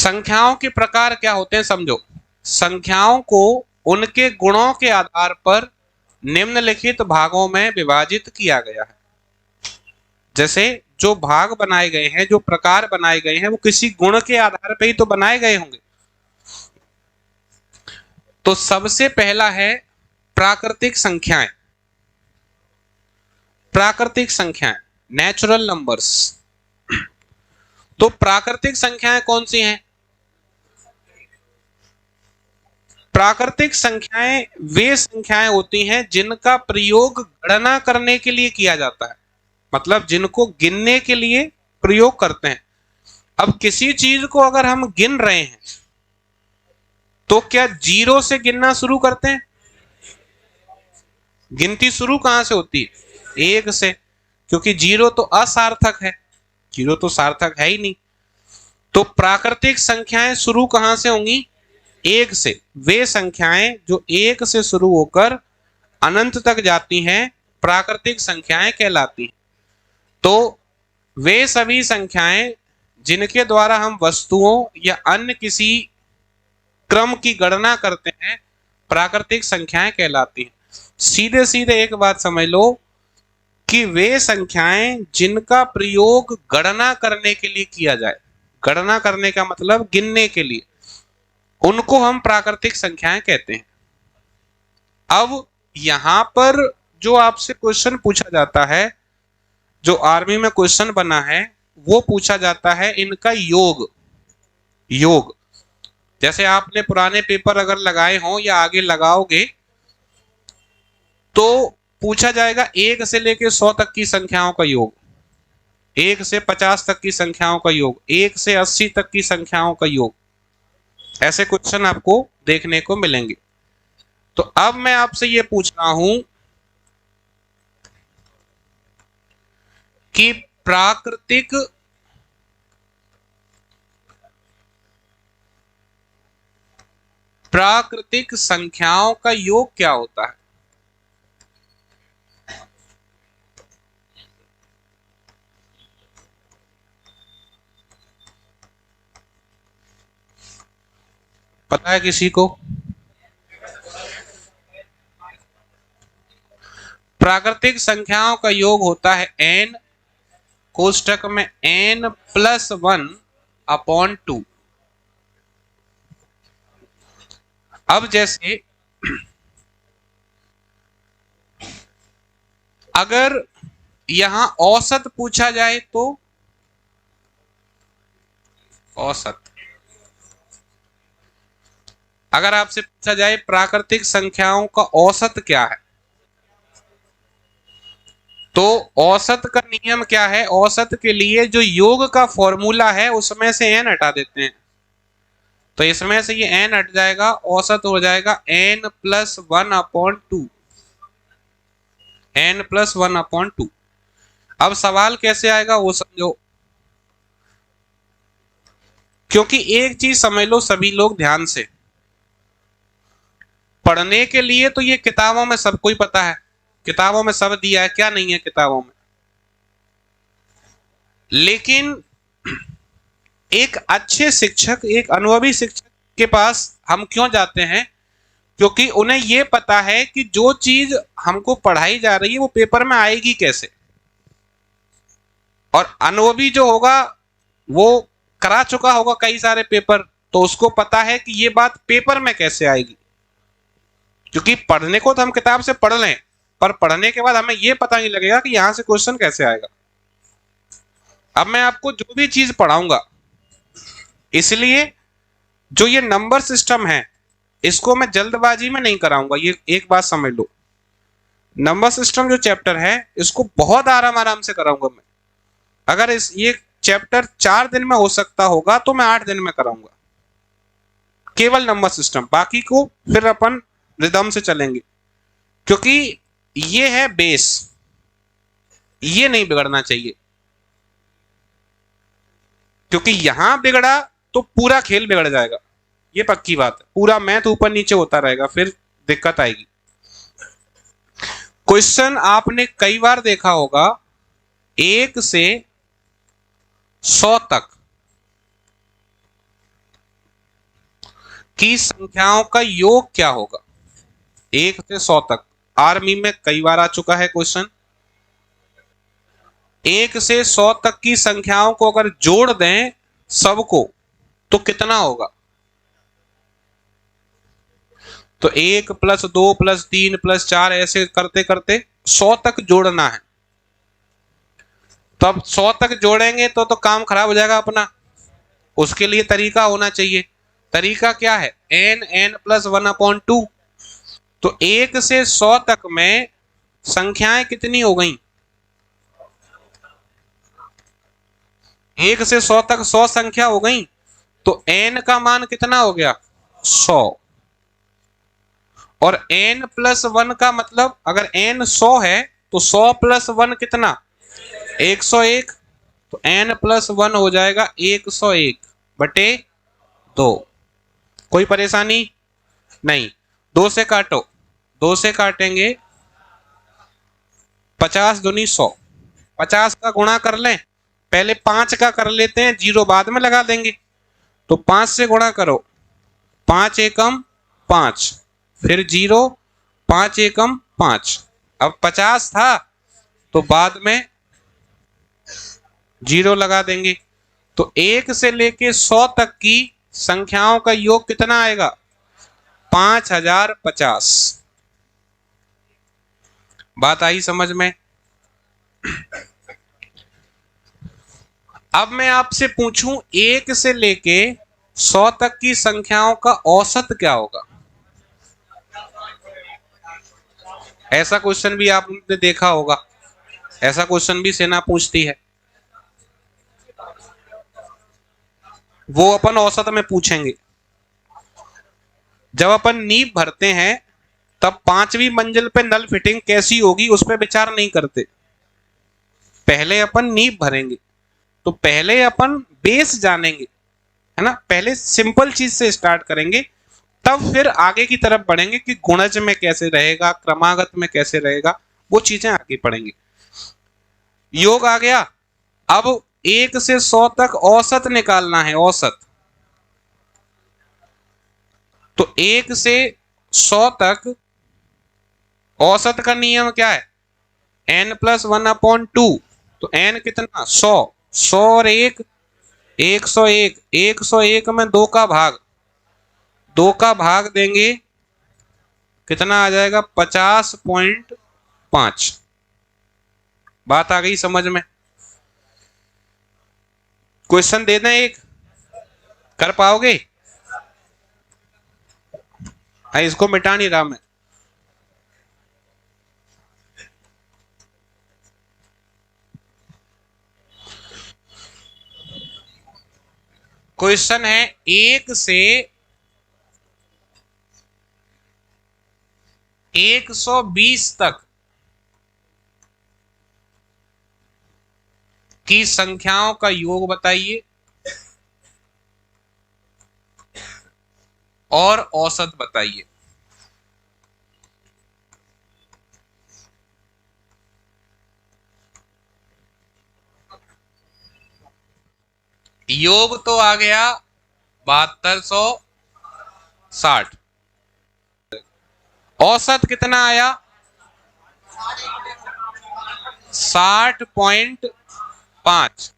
संख्याओं के प्रकार क्या होते हैं समझो। संख्याओं को उनके गुणों के आधार पर निम्नलिखित भागों में विभाजित किया गया है। जैसे जो भाग बनाए गए हैं, जो प्रकार बनाए गए हैं, वो किसी गुण के आधार पर ही तो बनाए गए होंगे। तो सबसे पहला है प्राकृतिक संख्याएं। प्राकृतिक संख्याएं, नेचुरल नंबर्स। तो प्राकृतिक संख्याएं कौन सी हैं? प्राकृतिक संख्याएं वे संख्याएं होती हैं जिनका प्रयोग गणना करने के लिए किया जाता है, मतलब जिनको गिनने के लिए प्रयोग करते हैं। अब किसी चीज को अगर हम गिन रहे हैं तो क्या जीरो से गिनना शुरू करते हैं? गिनती शुरू कहां से होती है? एक से, क्योंकि जीरो तो असार्थक है, जीरो तो सार्थक है ही नहीं। तो प्राकृतिक संख्याएं शुरू कहां से होंगी? एक से। वे संख्याएं जो एक से शुरू होकर अनंत तक जाती हैं प्राकृतिक संख्याएं कहलाती हैं। तो वे सभी संख्याएं जिनके द्वारा हम वस्तुओं या अन्य किसी क्रम की गणना करते हैं प्राकृतिक संख्याएं कहलाती हैं। सीधे सीधे एक बात समझ लो कि वे संख्याएं जिनका प्रयोग गणना करने के लिए किया जाए, गणना करने का मतलब गिनने के लिए, उनको हम प्राकृतिक संख्याएं कहते हैं। अब यहां पर जो आपसे क्वेश्चन पूछा जाता है, जो आर्मी में क्वेश्चन बना है, वो पूछा जाता है इनका योग। योग जैसे आपने पुराने पेपर अगर लगाए हों या आगे लगाओगे तो पूछा जाएगा 1 से लेकर 100 तक की संख्याओं का योग, 1 से 50 तक की संख्याओं का योग, 1 से 80 तक की संख्याओं का योग। ऐसे क्वेश्चन आपको देखने को मिलेंगे। तो अब मैं आपसे ये पूछ रहा हूं कि प्राकृतिक संख्याओं का योग क्या होता है? पता है किसी को? प्राकृतिक संख्याओं का योग होता है n कोष्टक में n+1/2। अब जैसे अगर यहां औसत पूछा जाए तो औसत, अगर आपसे पूछा जाए प्राकृतिक संख्याओं का औसत क्या है, तो औसत का नियम क्या है? औसत के लिए जो योग का फॉर्मूला है उसमें से n हटा देते हैं, तो इसमें से ये n हट जाएगा, औसत हो जाएगा n+1/2। n+1/2। अब सवाल कैसे आएगा वो समझो, क्योंकि एक चीज समझ लो सभी लोग ध्यान से, पढ़ने के लिए तो ये किताबों में सबको ही पता है, किताबों में सब दिया है, क्या नहीं है किताबों में। लेकिन एक अच्छे शिक्षक, एक अनुभवी शिक्षक के पास हम क्यों जाते हैं? क्योंकि उन्हें यह पता है कि जो चीज हमको पढ़ाई जा रही है वो पेपर में आएगी कैसे, और अनुभवी जो होगा वो करा चुका होगा कई सारे पेपर, तो उसको पता है कि ये बात पेपर में कैसे आएगी। क्योंकि पढ़ने को तो हम किताब से पढ़ लें, पर पढ़ने के बाद हमें यह पता नहीं लगेगा कि यहां से क्वेश्चन कैसे आएगा। अब मैं आपको जो भी चीज पढ़ाऊंगा, इसलिए जो ये नंबर सिस्टम है इसको मैं जल्दबाजी में नहीं कराऊंगा, ये एक बात समझ लो। नंबर सिस्टम जो चैप्टर है इसको बहुत आराम आराम से कराऊंगा मैं। अगर ये चैप्टर 4 दिन में हो सकता होगा तो मैं 8 दिन में कराऊंगा, केवल नंबर सिस्टम। बाकी को फिर अपन रिदम से चलेंगे, क्योंकि ये है बेस, ये नहीं बिगड़ना चाहिए। क्योंकि यहां बिगड़ा तो पूरा खेल बिगड़ जाएगा, ये पक्की बात है। पूरा मैथ ऊपर नीचे होता रहेगा, फिर दिक्कत आएगी। क्वेश्चन आपने कई बार देखा होगा, 1 से 100 तक की संख्याओं का योग क्या होगा 1 से 100 तक। आर्मी में कई बार आ चुका है क्वेश्चन। 1 से 100 तक की संख्याओं को अगर जोड़ दें सबको तो कितना होगा। तो 1 + 2 + 3 + 4 ऐसे करते करते 100 तक जोड़ना है। तो अब 100 तक जोड़ेंगे तो काम खराब हो जाएगा अपना। उसके लिए तरीका होना चाहिए। तरीका क्या है, n+1/2। तो 1 से 100 तक में संख्याएं कितनी हो गई। 1 से 100 तक 100 संख्या हो गई। तो n का मान कितना हो गया 100। और n+1 का मतलब अगर n 100 है तो 100 + 1 कितना 101। तो n+1 हो जाएगा 101/2। कोई परेशानी नहीं। 2 से काटो, 2 से काटेंगे 50 दूनी 100। 50 का गुणा कर लें, पहले 5 का कर लेते हैं, 0 बाद में लगा देंगे। तो 5 से गुणा करो, 5 एकम 5, फिर 0, 5 एकम 5। अब 50 था तो बाद में 0 लगा देंगे। तो 1 से लेके 100 तक की संख्याओं का योग कितना आएगा 5050। बात आई समझ में। अब मैं आपसे पूछूं 1 से लेके 100 तक की संख्याओं का औसत क्या होगा। ऐसा क्वेश्चन भी आपने देखा होगा, ऐसा क्वेश्चन भी सेना पूछती है। वो अपन औसत में पूछेंगे। जब अपन नींव भरते हैं तब 5वीं मंजिल पे नल फिटिंग कैसी होगी उस पर विचार नहीं करते। पहले अपन नींव भरेंगे तो पहले अपन बेस जानेंगे, है ना। पहले सिंपल चीज से स्टार्ट करेंगे, तब फिर आगे की तरफ बढ़ेंगे कि गुणज में कैसे रहेगा, क्रमागत में कैसे रहेगा, वो चीजें आगे पढ़ेंगे। योग आ गया। अब 1 से 100 तक औसत निकालना है, औसत। तो 1 से 100 तक औसत का नियम क्या है, n+1/2। तो n कितना 100, 100 और 1 101। 101 में 2 का भाग, 2 का भाग देंगे कितना आ जाएगा 50.5। बात आ गई समझ में। क्वेश्चन दे दें एक, कर पाओगे। इसको मिटा नहीं रहा मैं। क्वेश्चन है 1 से 120 तक की संख्याओं का योग बताइए और औसत बताइए। योग तो आ गया 7260। औसत कितना आया 60.5।